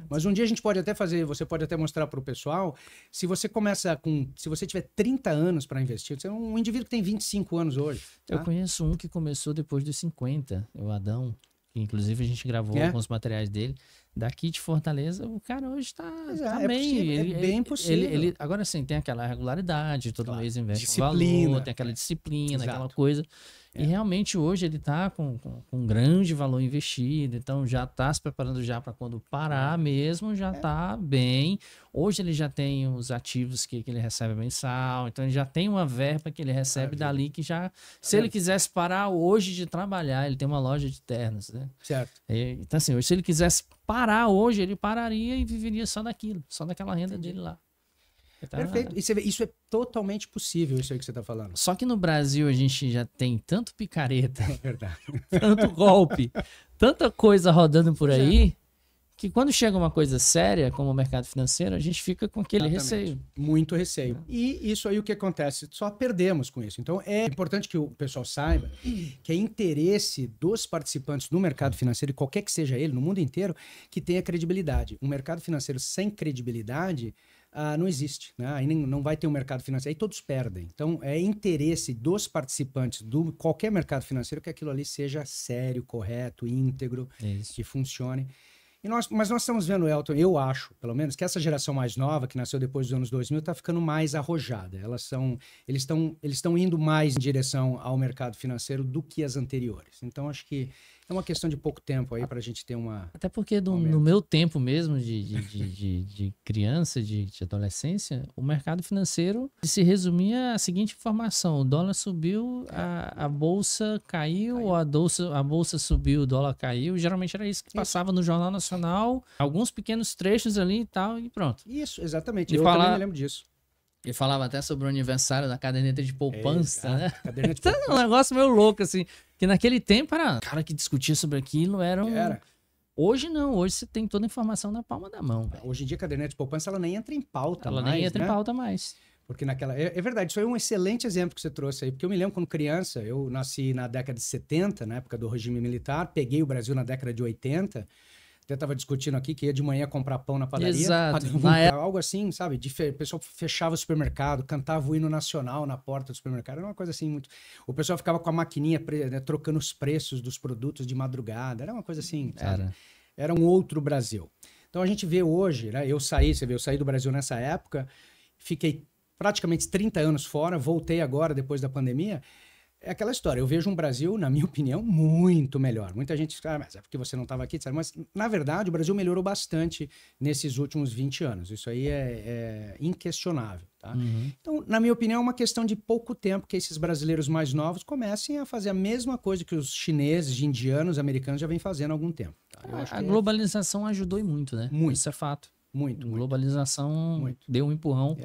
Mas um dia a gente pode até fazer, você pode até mostrar para o pessoal, se você se você tiver 30 anos para investir, você é um indivíduo que tem 25 anos hoje. Tá? Eu conheço um que começou depois dos 50, o Adão, que inclusive a gente gravou alguns materiais dele. Daqui de Fortaleza, o cara hoje tá bem. É bem possível. Agora sim, tem aquela regularidade, todo mês investe disciplina, valor, tem aquela disciplina, aquela coisa. E realmente hoje ele tá com um grande valor investido, então já tá se preparando já para quando parar mesmo, já tá bem. Hoje ele já tem os ativos que ele recebe mensal, então ele já tem uma verba que ele recebe dali que já... Se ele quisesse parar hoje de trabalhar, ele tem uma loja de ternos, né? Certo. Então assim, hoje, se ele quisesse parar hoje, ele pararia e viveria só daquilo, só daquela renda dele lá. Tá... Perfeito. E você vê, isso é totalmente possível, isso aí que você está falando. Só que no Brasil a gente já tem tanto picareta, verdade. tanto golpe, tanta coisa rodando por aí, que quando chega uma coisa séria, como o mercado financeiro, a gente fica com aquele receio. Muito receio. E isso aí o que acontece? Só perdemos com isso. Então é importante que o pessoal saiba que é interesse dos participantes do mercado financeiro, qualquer que seja ele, no mundo inteiro, que tenha credibilidade. Um mercado financeiro sem credibilidade não existe, né? Aí não vai ter um mercado financeiro, aí todos perdem. Então é interesse dos participantes do qualquer mercado financeiro que aquilo ali seja sério, correto, íntegro, que funcione. Mas nós estamos vendo, Elton, eu acho, pelo menos, que essa geração mais nova, que nasceu depois dos anos 2000, está ficando mais arrojada. Eles estão indo mais em direção ao mercado financeiro do que as anteriores. Então, acho que é uma questão de pouco tempo aí para a gente ter uma... Até porque no meu tempo mesmo de criança, de adolescência, o mercado financeiro se resumia à seguinte informação: o dólar subiu, a bolsa caiu, ou a bolsa subiu, o dólar caiu. Geralmente era isso que passava no Jornal Nacional, alguns pequenos trechos ali e tal, e pronto. Isso, exatamente. Eu também me lembro disso. Ele falava até sobre o aniversário da caderneta de poupança, né? Caderneta de poupança. Um negócio meio louco, assim. Que naquele tempo era... cara que discutia sobre aquilo era. Hoje não. Hoje você tem toda a informação na palma da mão. Véio. Hoje em dia a caderneta de poupança ela nem entra em pauta mais. Ela nem entra em pauta mais. Porque naquela... É verdade, isso aí é um excelente exemplo que você trouxe aí. Porque eu me lembro quando criança, eu nasci na década de 70, na época do regime militar. Peguei o Brasil na década de 80... Até estava discutindo aqui que ia de manhã comprar pão na padaria. Exato. Algo assim, sabe? O pessoal fechava o supermercado, cantava o hino nacional na porta do supermercado. Era uma coisa assim muito... O pessoal ficava com a maquininha, né, trocando os preços dos produtos de madrugada. Era uma coisa assim, sabe? Era um outro Brasil. Então a gente vê hoje, né? Eu saí do Brasil nessa época, fiquei praticamente 30 anos fora, voltei agora depois da pandemia. É aquela história, eu vejo um Brasil, na minha opinião, muito melhor. Muita gente diz, mas é porque você não estava aqui, sabe? Mas, na verdade, o Brasil melhorou bastante nesses últimos 20 anos. Isso aí é inquestionável, tá? Então, na minha opinião, é uma questão de pouco tempo que esses brasileiros mais novos comecem a fazer a mesma coisa que os chineses, indianos, americanos já vêm fazendo há algum tempo. Tá? Eu acho a globalização ajudou muito, né? Muito. Isso é fato. Muito. A globalização deu um empurrão.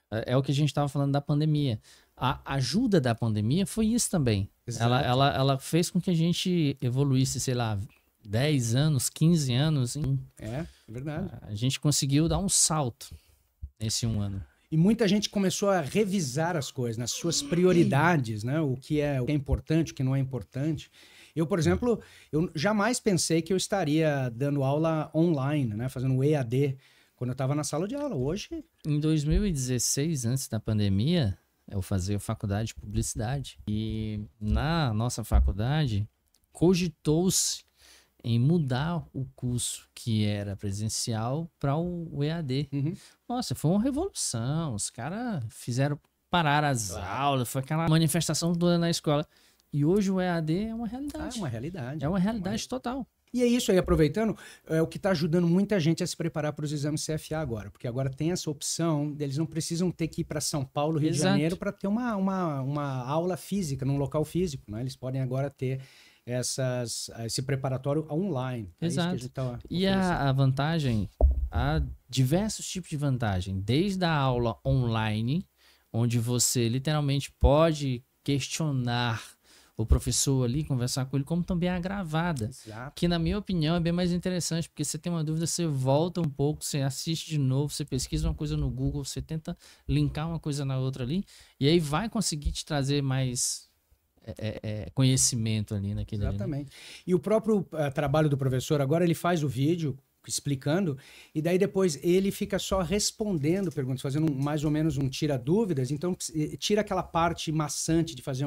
É o que a gente estava falando da pandemia. A ajuda da pandemia foi isso também. Ela fez com que a gente evoluísse, sei lá, 10 anos, 15 anos. É verdade. A gente conseguiu dar um salto nesse um ano. E muita gente começou a revisar as coisas, nas suas prioridades, né? O que é importante, o que não é importante. Eu, por exemplo, eu jamais pensei que eu estaria dando aula online, né? Fazendo o EAD, quando eu estava na sala de aula. Hoje... Em 2016, antes da pandemia... eu fazia faculdade de publicidade. E na nossa faculdade, cogitou-se em mudar o curso que era presencial para o EAD. Nossa, foi uma revolução. Os caras fizeram parar as aulas, foi aquela manifestação toda na escola. E hoje o EAD é uma realidade. É uma realidade. É uma realidade total. E é isso aí, aproveitando, é o que está ajudando muita gente a se preparar para os exames CFA agora, porque agora tem essa opção, eles não precisam ter que ir para São Paulo, Rio de Janeiro, para ter uma aula física, num local físico, né? Eles podem agora ter esse preparatório online. Exato. É isso que a gente tá e a vantagem, há diversos tipos de vantagem, desde a aula online, onde você literalmente pode questionar o professor ali, conversar com ele, como também a gravada. Exato. Que, na minha opinião, é bem mais interessante, porque você tem uma dúvida, você volta um pouco, você assiste de novo, você pesquisa uma coisa no Google, você tenta linkar uma coisa na outra ali, e aí vai conseguir te trazer mais conhecimento ali naquele... Exatamente. Ali, né? E o próprio trabalho do professor, agora ele faz o vídeo, explicando, e daí depois ele fica só respondendo perguntas, fazendo mais ou menos um tira-dúvidas, então tira aquela parte maçante de fazer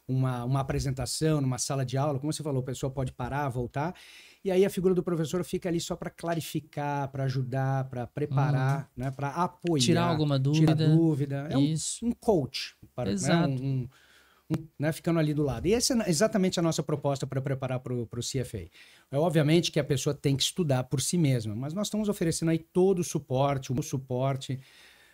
uma apresentação numa sala de aula, como você falou, a pessoa pode parar, voltar, e aí a figura do professor fica ali só para clarificar, para ajudar, para preparar, né, para apoiar. Tirar alguma dúvida. Tirar dúvida. É Isso. um coach. Para, Exato. Né, né, ficando ali do lado. E essa é exatamente a nossa proposta para preparar para o CFA. É obviamente que a pessoa tem que estudar por si mesma, mas nós estamos oferecendo aí todo o suporte,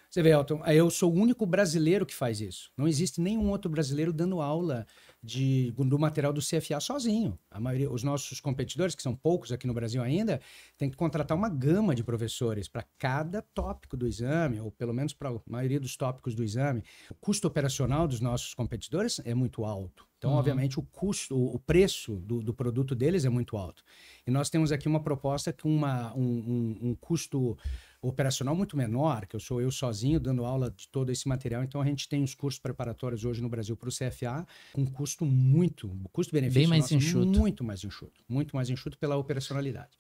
Você vê, Elton, eu sou o único brasileiro que faz isso. Não existe nenhum outro brasileiro dando aula do material do CFA sozinho. A maioria, os nossos competidores, que são poucos aqui no Brasil ainda, tem que contratar uma gama de professores para cada tópico do exame, ou pelo menos para a maioria dos tópicos do exame. O custo operacional dos nossos competidores é muito alto. Então, obviamente, o preço do produto deles é muito alto. E nós temos aqui uma proposta com um custo operacional muito menor, que sou eu sozinho dando aula de todo esse material. Então, a gente tem os cursos preparatórios hoje no Brasil para o CFA com custo-benefício bem mais enxuto. Muito mais enxuto pela operacionalidade.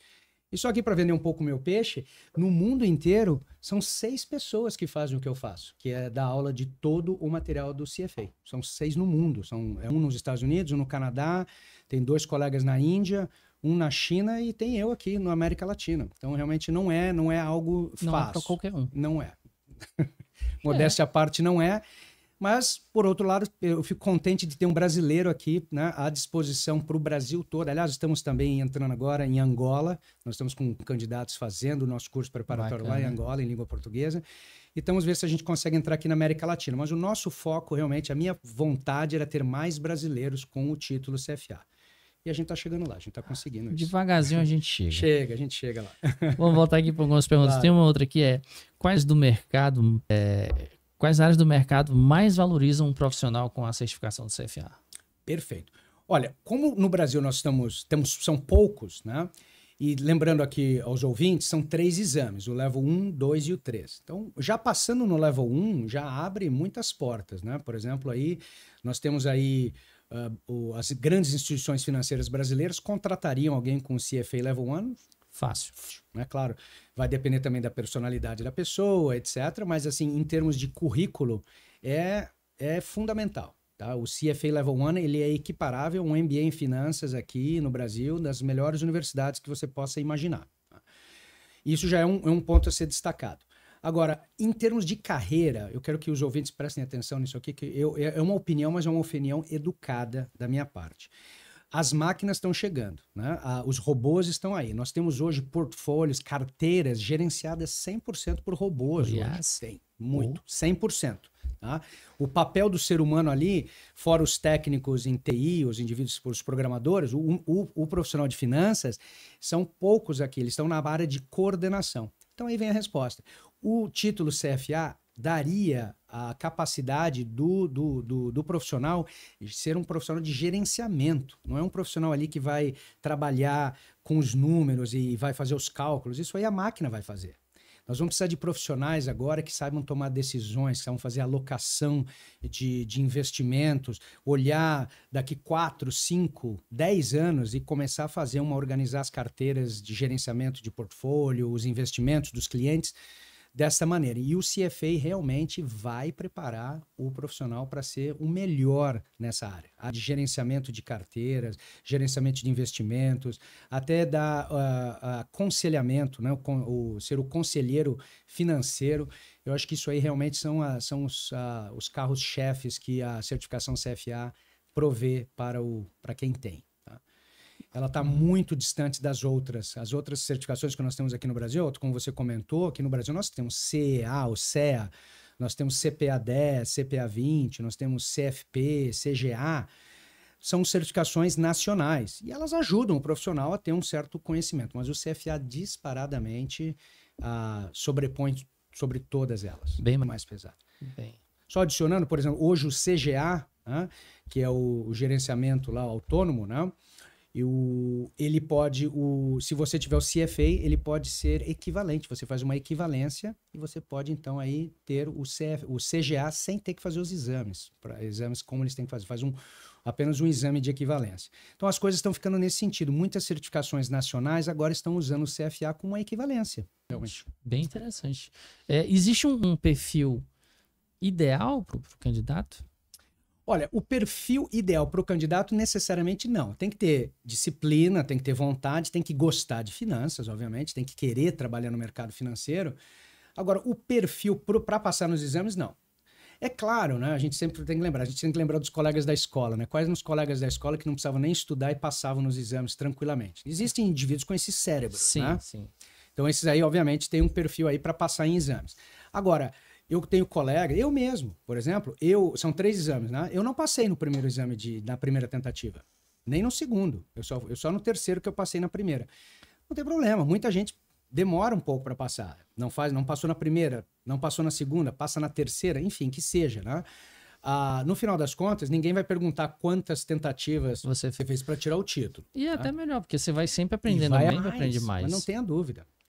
E só aqui para vender um pouco o meu peixe, no mundo inteiro, são 6 pessoas que fazem o que eu faço, que é dar aula de todo o material do CFA. São 6 no mundo. Um nos Estados Unidos, um no Canadá, tem 2 colegas na Índia, um na China e tem eu aqui na América Latina. Então, realmente, não é algo fácil. Não é para qualquer um. Não é. Modéstia à parte, não é. Mas, por outro lado, eu fico contente de ter um brasileiro aqui, né, à disposição para o Brasil todo. Aliás, estamos também entrando agora em Angola. Nós estamos com candidatos fazendo o nosso curso preparatório lá em Angola, em língua portuguesa. E estamos vendo se a gente consegue entrar aqui na América Latina. Mas o nosso foco, realmente, a minha vontade era ter mais brasileiros com o título CFA. E a gente está chegando lá, a gente está conseguindo isso. Devagarzinho a gente chega. A gente chega lá. Vamos voltar aqui para algumas perguntas. Claro. Tem uma outra que é, quais áreas do mercado mais valorizam um profissional com a certificação do CFA? Perfeito. Olha, como no Brasil nós são poucos, né? E lembrando aqui aos ouvintes, são 3 exames, o Level 1, 2 e o 3. Então, já passando no Level 1, já abre muitas portas, né? Por exemplo, aí nós temos aí as grandes instituições financeiras brasileiras contratariam alguém com CFA Level 1. Fácil. Né? Claro, vai depender também da personalidade da pessoa, etc. Mas, assim, em termos de currículo, é fundamental. Tá? O CFA Level 1 ele é equiparável a um MBA em finanças aqui no Brasil, das melhores universidades que você possa imaginar. Tá? Isso já é um ponto a ser destacado. Agora, em termos de carreira, eu quero que os ouvintes prestem atenção nisso aqui, que é uma opinião, mas é uma opinião educada da minha parte. As máquinas estão chegando, né? Os robôs estão aí. Nós temos hoje portfólios, carteiras gerenciadas 100% por robôs. Yes. Tem, muito, 100%. Tá? O papel do ser humano ali, fora os técnicos em TI, os indivíduos, os programadores, o profissional de finanças, são poucos aqui, eles estão na área de coordenação. Então aí vem a resposta. O título CFA daria a capacidade do profissional de ser um profissional de gerenciamento. Não é um profissional ali que vai trabalhar com os números e vai fazer os cálculos. Isso aí a máquina vai fazer. Nós vamos precisar de profissionais agora que saibam tomar decisões, que saibam fazer alocação de investimentos, olhar daqui 4, 5, 10 anos e começar a organizar as carteiras de gerenciamento de portfólio, os investimentos dos clientes dessa maneira. E o CFA realmente vai preparar o profissional para ser o melhor nessa área. A de gerenciamento de carteiras, gerenciamento de investimentos, até dar aconselhamento, né? Ser o conselheiro financeiro. Eu acho que isso aí realmente são os carros-chefes que a certificação CFA provê para quem tem. Ela está muito distante das outras. As outras certificações que nós temos aqui no Brasil, como você comentou, aqui no Brasil nós temos CEA, o CEA, nós temos CPA 10, CPA 20, nós temos CFP, CGA. São certificações nacionais e elas ajudam o profissional a ter um certo conhecimento, mas o CFA disparadamente sobrepõe sobre todas elas. Bem mais pesado. Bem. Só adicionando, por exemplo, hoje o CGA, né, que é o gerenciamento lá autônomo, né? Ele pode, se você tiver o CFA, ele pode ser equivalente. Você faz uma equivalência e você pode, então, aí ter o CGA sem ter que fazer os exames. Exames como eles têm que fazer. Faz apenas um exame de equivalência. Então, as coisas estão ficando nesse sentido. Muitas certificações nacionais agora estão usando o CFA como uma equivalência. Realmente. Bem interessante. Existe um perfil ideal para o candidato? Olha, o perfil ideal para o candidato necessariamente não. Tem que ter disciplina, tem que ter vontade, tem que gostar de finanças, obviamente, tem que querer trabalhar no mercado financeiro. Agora, o perfil para passar nos exames, não. É claro, né? A gente sempre tem que lembrar. A gente tem que lembrar dos colegas da escola, né? Quais eram os colegas da escola que não precisavam nem estudar e passavam nos exames tranquilamente? Existem indivíduos com esse cérebro, né? Sim. Então, esses aí, obviamente, têm um perfil aí para passar em exames. Agora, eu tenho colega, eu mesmo, por exemplo, são 3 exames, né? Eu não passei no primeiro exame na primeira tentativa, nem no segundo. Eu só no terceiro que eu passei na primeira. Não tem problema, muita gente demora um pouco para passar. Não passou na primeira, não passou na segunda, passa na terceira, enfim, que seja, né? No final das contas, ninguém vai perguntar quantas tentativas você fez para tirar o título. E é tá? até melhor, porque você vai sempre aprendendo, vai aprender mais. Mas não tenha dúvida.